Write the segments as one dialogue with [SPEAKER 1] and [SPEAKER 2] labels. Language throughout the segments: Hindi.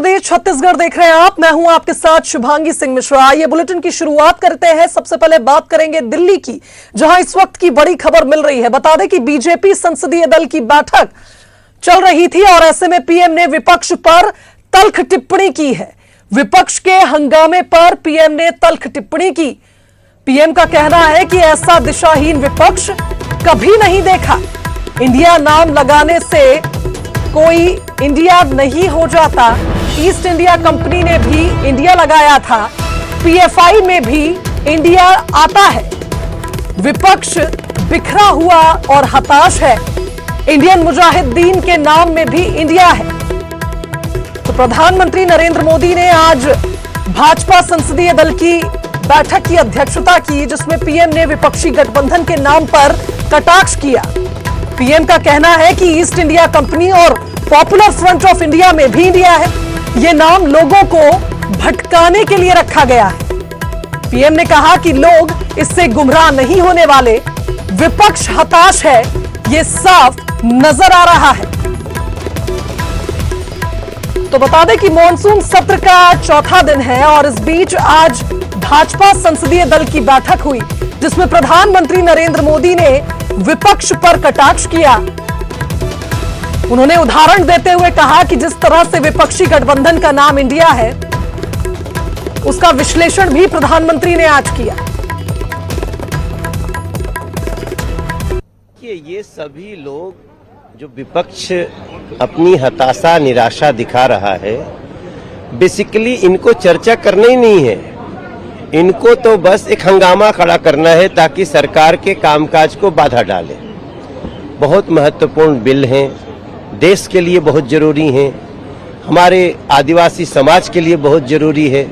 [SPEAKER 1] प्रदेश छत्तीसगढ़ देख रहे हैं आप। मैं हूं आपके साथ शुभांगी सिंह मिश्रा। ये बुलेटिन की शुरुआत करते हैं। सबसे पहले बात करेंगे दिल्ली की, जहां इस वक्त की बड़ी खबर मिल रही है। बता दें कि बीजेपी संसदीय दल की बैठक चल रही थी और ऐसे में पीएम ने विपक्ष पर तल्ख टिप्पणी की है। विपक्ष के हंगामे पर पीएम ने तल्ख टिप्पणी की। पीएम का कहना है कि ऐसा दिशाहीन विपक्ष कभी नहीं देखा। इंडिया नाम लगाने से कोई इंडिया नहीं हो जाता। ईस्ट इंडिया कंपनी ने भी इंडिया लगाया था, पीएफआई में भी इंडिया आता है। विपक्ष बिखरा हुआ और हताश है। इंडियन मुजाहिदीन के नाम में भी इंडिया है। तो प्रधानमंत्री नरेंद्र मोदी ने आज भाजपा संसदीय दल की बैठक की अध्यक्षता की, जिसमें पीएम ने विपक्षी गठबंधन के नाम पर कटाक्ष किया। पीएम का कहना है कि ईस्ट इंडिया कंपनी और पॉपुलर फ्रंट ऑफ इंडिया में भी इंडिया है। ये नाम लोगों को भटकाने के लिए रखा गया है। पीएम ने कहा कि लोग इससे गुमराह नहीं होने वाले। विपक्ष हताश है, ये साफ नजर आ रहा है। तो बता दें कि मॉनसून सत्र का चौथा दिन है और इस बीच आज भाजपा संसदीय दल की बैठक हुई, जिसमें प्रधानमंत्री नरेंद्र मोदी ने विपक्ष पर कटाक्ष किया। उन्होंने उदाहरण देते हुए कहा कि जिस तरह से विपक्षी गठबंधन का नाम इंडिया है, उसका विश्लेषण भी प्रधानमंत्री ने आज किया।
[SPEAKER 2] ये सभी लोग जो विपक्ष अपनी हताशा निराशा दिखा रहा है, बेसिकली इनको चर्चा करना ही नहीं है। इनको तो बस एक हंगामा खड़ा करना है ताकि सरकार के कामकाज को बाधा डाले। बहुत महत्वपूर्ण बिल हैं, देश के लिए बहुत जरूरी हैं, हमारे आदिवासी समाज के लिए बहुत जरूरी है,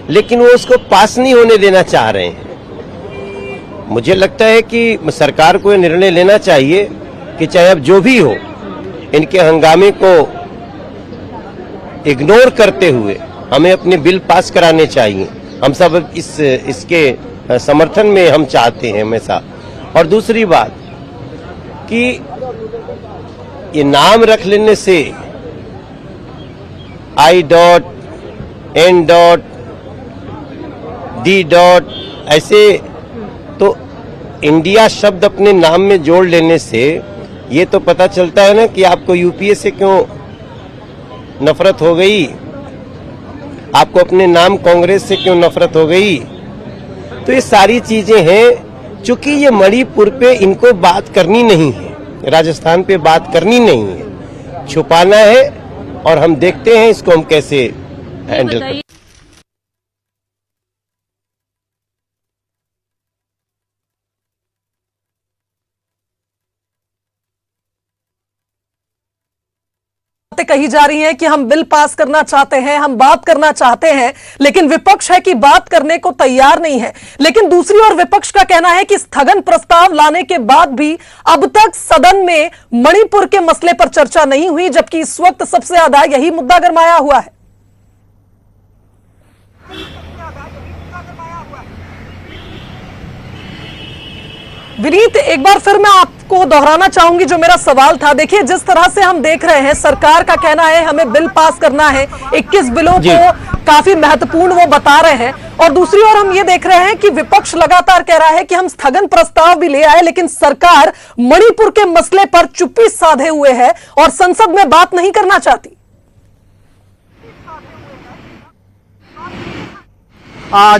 [SPEAKER 2] लेकिन वो उसको पास नहीं होने देना चाह रहे हैं। मुझे लगता है कि सरकार को ये निर्णय लेना चाहिए कि चाहे अब जो भी हो, इनके हंगामे को इग्नोर करते हुए हमें अपने बिल पास कराने चाहिए। हम सब इसके समर्थन में हम चाहते हैं हमेशा। और दूसरी बात कि ये नाम रख लेने से I. N. D. ऐसे तो इंडिया शब्द अपने नाम में जोड़ लेने से ये तो पता चलता है ना कि आपको यूपीए से क्यों नफरत हो गई, आपको अपने नाम कांग्रेस से क्यों नफरत हो गई। तो ये सारी चीजें हैं। चूंकि ये मणिपुर पे इनको बात करनी नहीं है, राजस्थान पे बात करनी नहीं है, छुपाना है, और हम देखते हैं इसको हम कैसे हैंडल करते हैं।
[SPEAKER 1] कही जा रही है कि हम बिल पास करना चाहते हैं, हम बात करना चाहते हैं, लेकिन विपक्ष है कि बात करने को तैयार नहीं है। लेकिन दूसरी ओर विपक्ष का कहना है कि स्थगन प्रस्ताव लाने के बाद भी अब तक सदन में मणिपुर के मसले पर चर्चा नहीं हुई, जबकि इस वक्त सबसे ज्यादा यही मुद्दा गरमाया हुआ है। विनीत, एक बार फिर मैं आपको दोहराना चाहूंगी जो मेरा सवाल था। देखिए, जिस तरह से हम देख रहे हैं, सरकार का कहना है हमें बिल पास करना है, 21 बिलों को काफी महत्वपूर्ण वो बता रहे हैं, और दूसरी ओर हम ये देख रहे हैं कि विपक्ष लगातार कह रहा है कि हम स्थगन प्रस्ताव भी ले आए, लेकिन सरकार मणिपुर के मसले पर चुप्पी साधे हुए है और संसद में बात नहीं करना चाहती।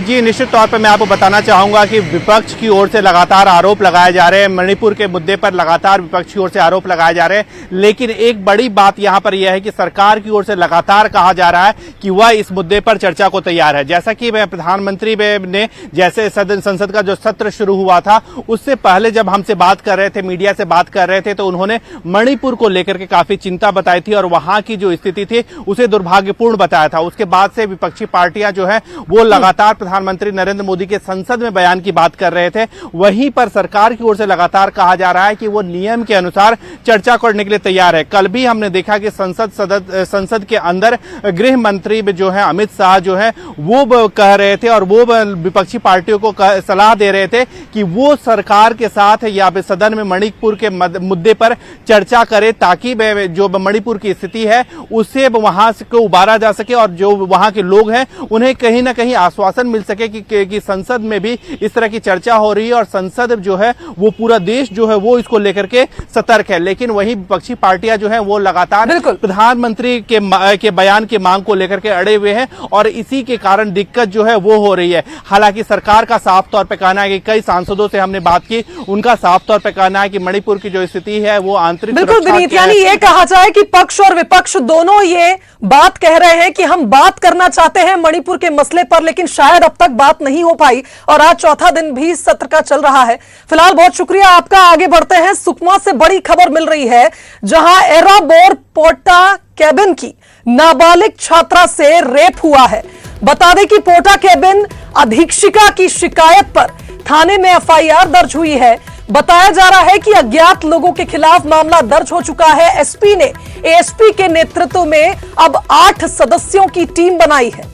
[SPEAKER 3] जी, निश्चित तौर पर मैं आपको बताना चाहूंगा कि विपक्ष की ओर से लगातार आरोप लगाए जा रहे हैं। मणिपुर के मुद्दे पर लगातार विपक्ष की ओर से आरोप लगाए जा रहे हैं, लेकिन एक बड़ी बात यहां पर यह है कि सरकार की ओर से लगातार कहा जा रहा है कि वह इस मुद्दे पर चर्चा को तैयार है। जैसा कि प्रधानमंत्री ने जैसे संसद का जो सत्र शुरू हुआ था, उससे पहले जब हमसे बात कर रहे थे, मीडिया से बात कर रहे थे, तो उन्होंने मणिपुर को लेकर के काफी चिंता बताई थी और वहां की जो स्थिति थी उसे दुर्भाग्यपूर्ण बताया था। उसके बाद से विपक्षी पार्टियां जो है वो लगातार लगातार प्रधानमंत्री नरेंद्र मोदी के संसद में बयान की बात कर रहे थे, वहीं पर सरकार की ओर से लगातार कहा जा रहा है कि वो नियम के अनुसार चर्चा करने के लिए तैयार है। कल भी हमने देखा कि संसद के अंदर गृह मंत्री जो है अमित शाह जो है वो कह रहे थे और वो विपक्षी पार्टियों को सलाह दे रहे थे कि वो सरकार के साथ या सदन में मणिपुर के मुद्दे पर चर्चा करे, ताकि जो मणिपुर की स्थिति है उससे वहां को उबारा जा सके और जो वहां के लोग हैं उन्हें कहीं ना कहीं आश्वासन मिल सके कि संसद में भी इस तरह की चर्चा हो रही है और संसद जो है वो पूरा देश जो है वो इसको लेकर के सतर्क है। लेकिन वही विपक्षी पार्टियां जो है वो लगातार प्रधानमंत्री के बयान की मांग को लेकर के अड़े हुए हैं और इसी के कारण दिक्कत जो है वो हो रही है। हालांकि सरकार का साफ तौर पर कहना है कि कई सांसदों से हमने बात की, उनका साफ तौर पर कहना है कि मणिपुर की जो स्थिति है वो आंतरिक
[SPEAKER 1] बिल्कुल विनीत, यानी ये कहा जाए कि पक्ष और विपक्ष दोनों ये बात कह रहे हैं कि हम बात करना चाहते हैं मणिपुर के मसले पर, लेकिन शायद अब तक बात नहीं हो पाई और आज चौथा दिन भी सत्र का चल रहा है। फिलहाल बहुत शुक्रिया आपका। आगे बढ़ते हैं, सुकमा से बड़ी खबर मिल रही है जहां एराबोर पोटा केबिन की नाबालिग छात्रा से रेप हुआ है। बता दें कि पोटा केबिन अधीक्षिका की शिकायत पर थाने में एफआईआर दर्ज हुई है। बताया जा रहा है कि अज्ञात लोगों के खिलाफ मामला दर्ज हो चुका है। एसपी ने एएसपी के नेतृत्व में अब 8 सदस्यों की टीम बनाई है।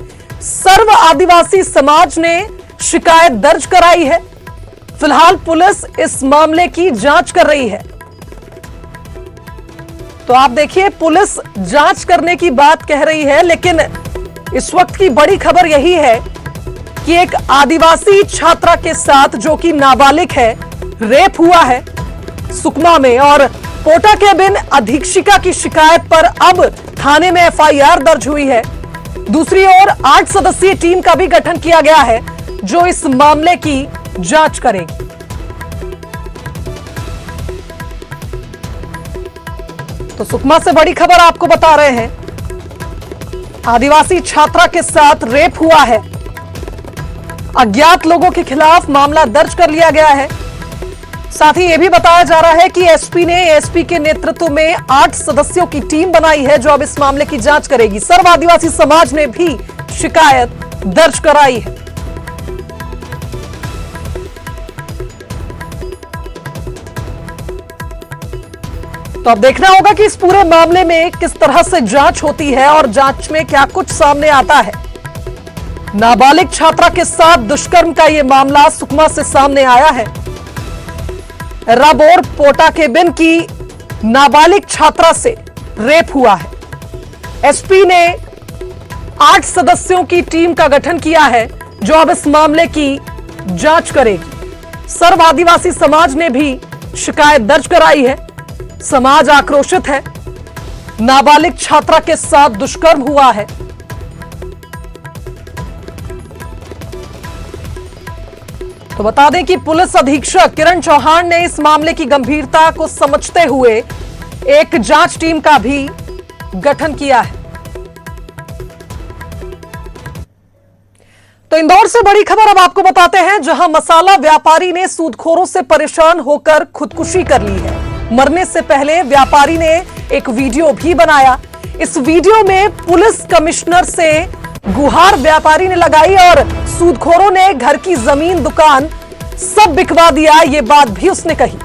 [SPEAKER 1] सर्व आदिवासी समाज ने शिकायत दर्ज कराई है। फिलहाल पुलिस इस मामले की जांच कर रही है। तो आप देखिए, पुलिस जांच करने की बात कह रही है, लेकिन इस वक्त की बड़ी खबर यही है कि एक आदिवासी छात्रा के साथ, जो कि नाबालिग है, रेप हुआ है सुकमा में और पोटा केबिन अधीक्षिका की शिकायत पर अब थाने में एफआईआर दर्ज हुई है। दूसरी ओर 8 सदस्यीय टीम का भी गठन किया गया है जो इस मामले की जांच करेगी। तो सुकमा से बड़ी खबर आपको बता रहे हैं, आदिवासी छात्रा के साथ रेप हुआ है। अज्ञात लोगों के खिलाफ मामला दर्ज कर लिया गया है। साथ ही यह भी बताया जा रहा है कि एसपी ने एएसपी के नेतृत्व में 8 सदस्यों की टीम बनाई है जो अब इस मामले की जांच करेगी। सर्व आदिवासी समाज ने भी शिकायत दर्ज कराई है। तो अब देखना होगा कि इस पूरे मामले में किस तरह से जांच होती है और जांच में क्या कुछ सामने आता है। नाबालिग छात्रा के साथ दुष्कर्म का यह मामला सुकमा से सामने आया है। एराबोर पोटा केबिन की नाबालिग छात्रा से रेप हुआ है। एसपी ने 8 सदस्यों की टीम का गठन किया है जो अब इस मामले की जांच करेगी। सर्व आदिवासी समाज ने भी शिकायत दर्ज कराई है। समाज आक्रोशित है, नाबालिग छात्रा के साथ दुष्कर्म हुआ है। तो बता दें कि पुलिस अधीक्षक किरण चौहान ने इस मामले की गंभीरता को समझते हुए एक जांच टीम का भी गठन किया है। तो इंदौर से बड़ी खबर अब आपको बताते हैं, जहां मसाला व्यापारी ने सूदखोरों से परेशान होकर खुदकुशी कर ली है। मरने से पहले व्यापारी ने एक वीडियो भी बनाया। इस वीडियो में पुलिस कमिश्नर से गुहार व्यापारी ने लगाई और सूदखोरों ने घर की जमीन, दुकान सब बिकवा दिया, ये बात भी उसने कही।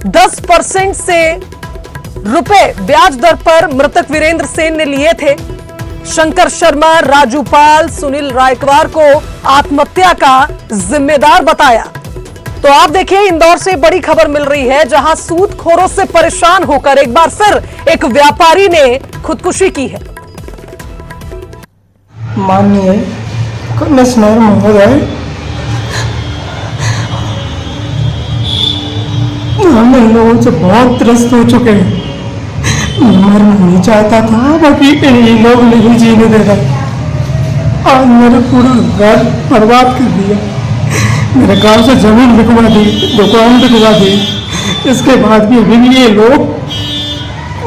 [SPEAKER 1] 10% से रुपए ब्याज दर पर मृतक वीरेंद्र सेन ने लिए थे। शंकर शर्मा, राजू पाल, सुनील रायकवार को आत्महत्या का जिम्मेदार बताया। तो आप देखिए, इंदौर से बड़ी खबर मिल रही है जहां सूदखोरों से परेशान होकर एक बार फिर एक व्यापारी ने खुदकुशी की है।
[SPEAKER 4] माननीय कमिश्नर महोदय, हम इन लोगों से बहुत त्रस्त हो चुके हैं। मरना नहीं चाहता था, बाकी ये लोग नहीं जीने दे रहे। आज मेरा पूरा घर बर्बाद कर दिया। मेरे गांव से जमीन बिकवा दी, दुकान बिकवा दी। इसके बाद भी अभी ये लोग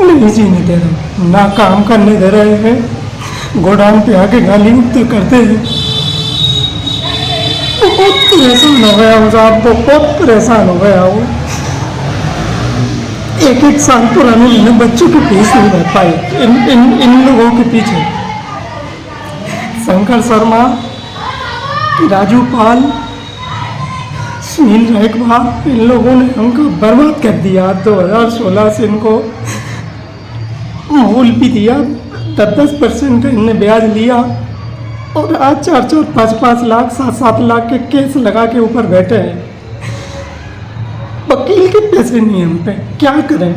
[SPEAKER 4] नहीं जीने दे रहे, ना काम करने दे रहे हैं। गोडाउन पे आके गाली करते हैं। बहुत परेशान हो गया हूँ साहब, बहुत परेशान हो गया हूँ। एक साल पुराने मैंने बच्चों की फीस नहीं भर पाई इन लोगों के पीछे। शंकर शर्मा राजू पाल, सुनील रैकवार, इन लोगों ने हमको बर्बाद कर दिया। 2016 से इनको मूल भी दिया, 10% इनने ब्याज लिया और आज 4-4, 5-5 लाख, 7-7 लाख के केस लगा के ऊपर बैठे हैं। वकील के पैसे नहीं हम पे, क्या करें?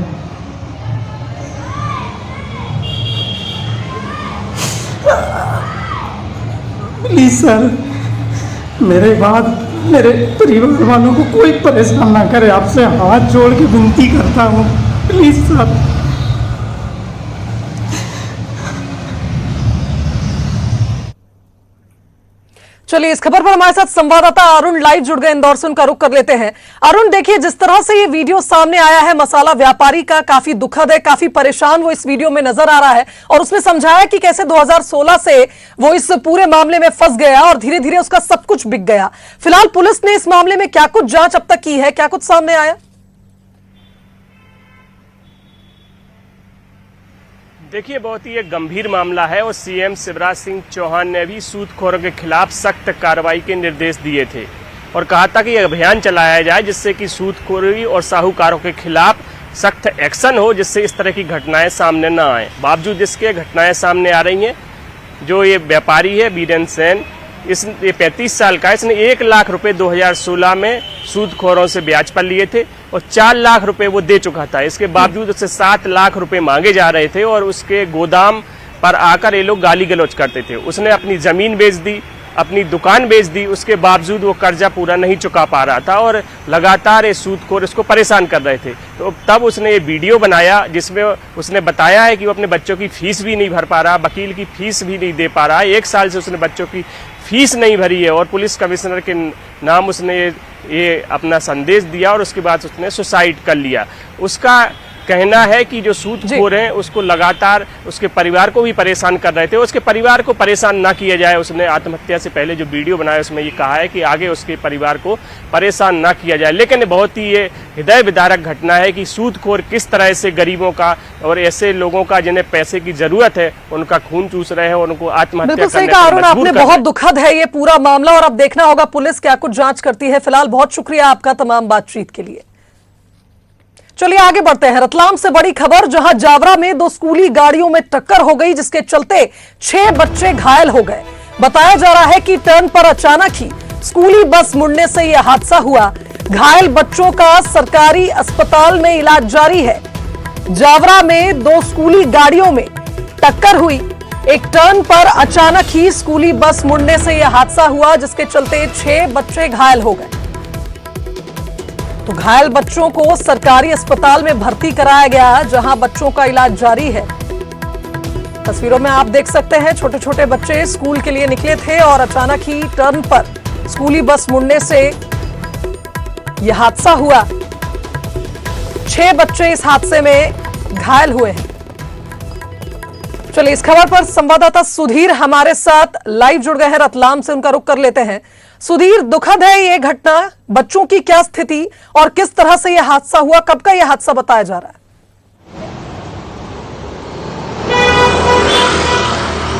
[SPEAKER 4] प्लीज सर, मेरे बाद मेरे परिवार वालों को कोई परेशान ना करे, आपसे हाथ जोड़ के विनती करता हूँ, प्लीज सर।
[SPEAKER 1] चलिए, इस खबर पर हमारे साथ संवाददाता अरुण लाइव जुड़ गए इंदौर से, उनका रुख कर लेते हैं। अरुण, देखिए, जिस तरह से ये वीडियो सामने आया है मसाला व्यापारी का, काफी दुखद है, काफी परेशान वो इस वीडियो में नजर आ रहा है और उसमें समझाया कि कैसे 2016 से वो इस पूरे मामले में फंस गया और धीरे धीरे उसका सब कुछ बिक गया। फिलहाल पुलिस ने इस मामले में क्या कुछ जांच अब तक की है, क्या कुछ सामने आया?
[SPEAKER 5] देखिए, बहुत ही एक गंभीर मामला है और सीएम शिवराज सिंह चौहान ने भी सूदखोरों के खिलाफ सख्त कार्रवाई के निर्देश दिए थे और कहा था कि यह अभियान चलाया जाए जिससे कि सूदखोरी और साहूकारों के खिलाफ सख्त एक्शन हो, जिससे इस तरह की घटनाएं सामने न आए। बावजूद इसके घटनाएं सामने आ रही हैं। जो ये व्यापारी है बीरेन सेन, ये 35 साल का है, इसने 1 लाख रुपए 2016 में सूदखोरों से ब्याज पर लिए थे और 4 लाख रुपए वो दे चुका था। इसके बावजूद उससे 7 लाख रुपए मांगे जा रहे थे और उसके गोदाम पर आकर ये लोग गाली गलौज करते थे। उसने अपनी जमीन बेच दी, अपनी दुकान बेच दी, उसके बावजूद वो कर्जा पूरा नहीं चुका पा रहा था और लगातार ये सूदखोर इसको परेशान कर रहे थे। तो तब उसने ये वीडियो बनाया जिसमें उसने बताया है कि वो अपने बच्चों की फीस भी नहीं भर पा रहा, वकील की फीस भी नहीं दे पा रहा है। 1 साल से उसने बच्चों की फीस नहीं भरी है और पुलिस कमिश्नर के नाम उसने ये अपना संदेश दिया और उसके बाद उसने सुसाइड कर लिया। उसका कहना है कि जो सूदखोर हैं उसको लगातार उसके परिवार को भी परेशान कर रहे थे। उसके परिवार को परेशान ना किया जाए, उसने आत्महत्या से पहले जो वीडियो बनाया उसमें ये कहा है कि आगे उसके परिवार को परेशान ना किया जाए। लेकिन बहुत ही ये हृदय विदारक घटना है कि सूदखोर किस तरह से गरीबों का और ऐसे लोगों का जिन्हें पैसे की जरूरत है उनका खून चूस रहे हैं और उनको आत्महत्या करने पर मजबूर
[SPEAKER 1] आपने बहुत दुखद है ये पूरा मामला और अब देखना होगा पुलिस क्या कुछ जांच करती है। फिलहाल बहुत शुक्रिया आपका तमाम बातचीत के लिए। चलिए आगे बढ़ते हैं। रतलाम से बड़ी खबर, जहां जावरा में 2 स्कूली गाड़ियों में टक्कर हो गई जिसके चलते 6 बच्चे घायल हो गए। बताया जा रहा है कि टर्न पर अचानक ही स्कूली बस मुड़ने से यह हादसा हुआ। घायल बच्चों का सरकारी अस्पताल में इलाज जारी है। जावरा में 2 स्कूली गाड़ियों में टक्कर हुई। एक टर्न पर अचानक ही स्कूली बस मुड़ने से यह हादसा हुआ जिसके चलते 6 बच्चे घायल हो गए। तो घायल बच्चों को सरकारी अस्पताल में भर्ती कराया गया जहां बच्चों का इलाज जारी है। तस्वीरों में आप देख सकते हैं छोटे छोटे बच्चे स्कूल के लिए निकले थे और अचानक ही टर्न पर स्कूली बस मुड़ने से यह हादसा हुआ। 6 बच्चे इस हादसे में घायल हुए हैं। चलिए, इस खबर पर संवाददाता सुधीर हमारे साथ लाइव जुड़ गए हैं रतलाम से, उनका रुख कर लेते हैं। सुधीर, दुखद है ये घटना, बच्चों की क्या स्थिति और किस तरह से यह हादसा हुआ, कब का यह हादसा बताया जा रहा है?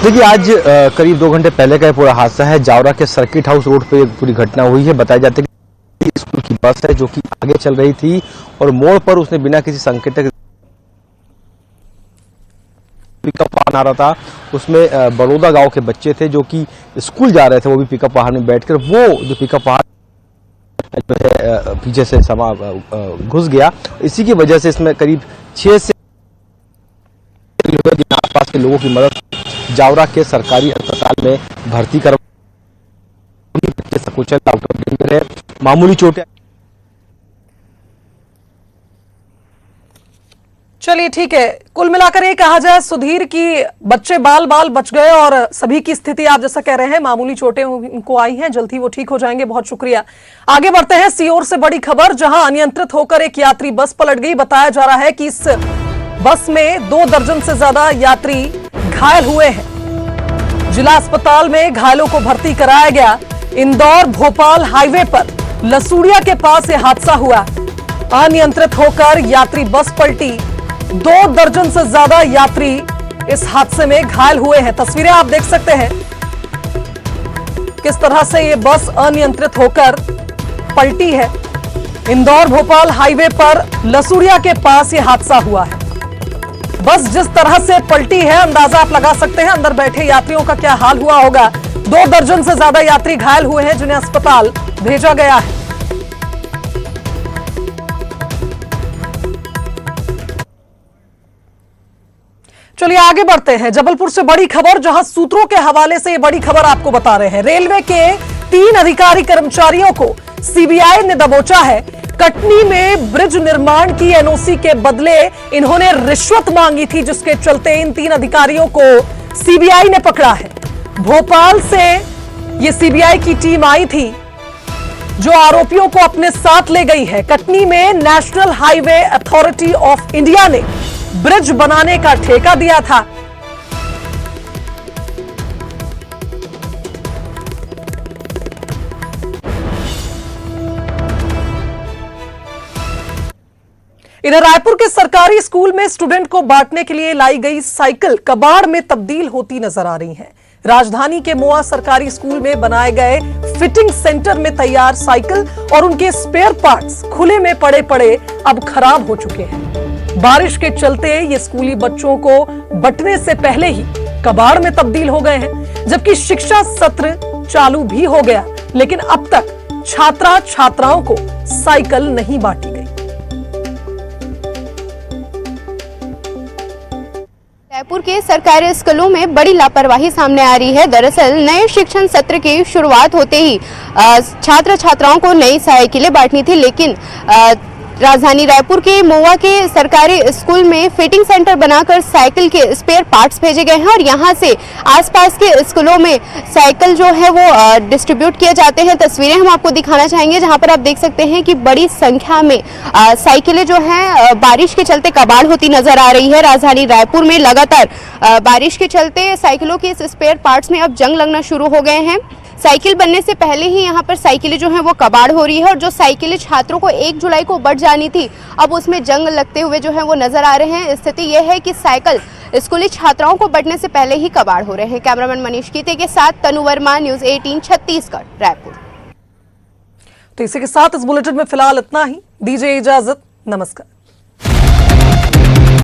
[SPEAKER 6] देखिए, आज करीब 2 घंटे पहले का पूरा हादसा है। जावरा के सर्किट हाउस रोड पे पूरी घटना हुई है। बताया जाता है कि स्कूल की बस है जो कि आगे चल रही थी और मोड़ पर उसने बिना किसी संकेत पिकअप वाहन आ रहा था। उसमें बड़ौदा गांव के बच्चे थे जो कि स्कूल जा रहे थे, वो भी पिकअप वाहन में बैठकर वो जो पिकअप वाहन जो है पीछे से घुस गया। इसी की वजह से इसमें करीब 6 से आसपास के लोगों की मदद जावरा के सरकारी अस्पताल में भर्ती सकुशल डॉक्टर है, मामूली चोटें।
[SPEAKER 1] चलिए ठीक है, कुल मिलाकर ये कहा जाए सुधीर की बच्चे बाल बाल बच गए और सभी की स्थिति आप जैसा कह रहे हैं मामूली चोटें उनको आई हैं, जल्द ही वो ठीक हो जाएंगे। बहुत शुक्रिया। आगे बढ़ते हैं। सीओर से बड़ी खबर, जहां अनियंत्रित होकर एक यात्री बस पलट गई। बताया जा रहा है कि इस बस में 2 दर्जन से ज्यादा यात्री घायल हुए हैं। जिला अस्पताल में घायलों को भर्ती कराया गया। इंदौर भोपाल हाईवे पर लसूड़िया के पास यह हादसा हुआ। अनियंत्रित होकर यात्री बस पलटी। 2 दर्जन से ज्यादा यात्री इस हादसे में घायल हुए हैं। तस्वीरें आप देख सकते हैं। किस तरह से ये बस अनियंत्रित होकर पलटी है। इंदौर भोपाल हाईवे पर लसूड़िया के पास ये हादसा हुआ है। बस जिस तरह से पलटी है अंदाजा आप लगा सकते हैं अंदर बैठे यात्रियों का क्या हाल हुआ होगा। 2 दर्जन से ज्यादा यात्री घायल हुए हैं जिन्हें अस्पताल भेजा गया है। चलिए आगे बढ़ते हैं। जबलपुर से बड़ी खबर, जहां सूत्रों के हवाले से ये बड़ी खबर आपको बता रहे हैं। रेलवे के 3 अधिकारी कर्मचारियों को सीबीआई ने दबोचा है। कटनी में ब्रिज निर्माण की एनओसी के बदले इन्होंने रिश्वत मांगी थी, जिसके चलते इन 3 अधिकारियों को सीबीआई ने पकड़ा है। भोपाल से ये सीबीआई की टीम आई थी जो आरोपियों को अपने साथ ले गई है। कटनी में national highway authority of India ने ब्रिज बनाने का ठेका दिया था। इधर रायपुर के सरकारी स्कूल में स्टूडेंट को बांटने के लिए लाई गई साइकिल कबाड़ में तब्दील होती नजर आ रही है। राजधानी के मोआ सरकारी स्कूल में बनाए गए फिटिंग सेंटर में तैयार साइकिल और उनके स्पेयर पार्ट्स खुले में पड़े पड़े अब खराब हो चुके हैं। बारिश के चलते ये स्कूली बच्चों को बंटने से पहले ही कबाड़ में तब्दील हो गए हैं, जबकि शिक्षा सत्र चालू भी हो गया, लेकिन अब तक छात्रा छात्राओं को साइकिल नहीं बांटी गई।
[SPEAKER 7] रायपुर के सरकारी स्कूलों में बड़ी लापरवाही सामने आ रही है। दरअसल नए शिक्षण सत्र की शुरुआत होते ही छात्र छात्राओं को नई साइकिलें बांटनी थी, लेकिन राजधानी रायपुर के मोवा के सरकारी स्कूल में फिटिंग सेंटर बनाकर साइकिल के स्पेयर पार्ट्स भेजे गए हैं और यहां से आसपास के स्कूलों में साइकिल जो है वो डिस्ट्रीब्यूट किए जाते हैं। तस्वीरें हम आपको दिखाना चाहेंगे जहां पर आप देख सकते हैं कि बड़ी संख्या में साइकिलें जो हैं बारिश के चलते कबाड़ होती नजर आ रही है। राजधानी रायपुर में लगातार बारिश के चलते साइकिलों के इस स्पेयर पार्ट्स में अब जंग लगना शुरू हो गए हैं। साइकिल बनने से पहले ही यहाँ पर साइकिलें जो हैं वो कबाड़ हो रही है और जो साइकिलें छात्रों को 1 जुलाई को बट जानी थी, अब उसमें जंग लगते हुए जो है वो नजर आ रहे हैं। स्थिति यह है कि साइकिल स्कूली छात्राओं को बटने से पहले ही कबाड़ हो रहे हैं। कैमरामैन मनीष कीते के साथ तनु वर्मा, न्यूज़ 18 छत्तीसगढ़, रायपुर।
[SPEAKER 1] तो इसी के साथ इस बुलेटिन में फिलहाल इतना ही। दीजिए इजाजत, नमस्कार।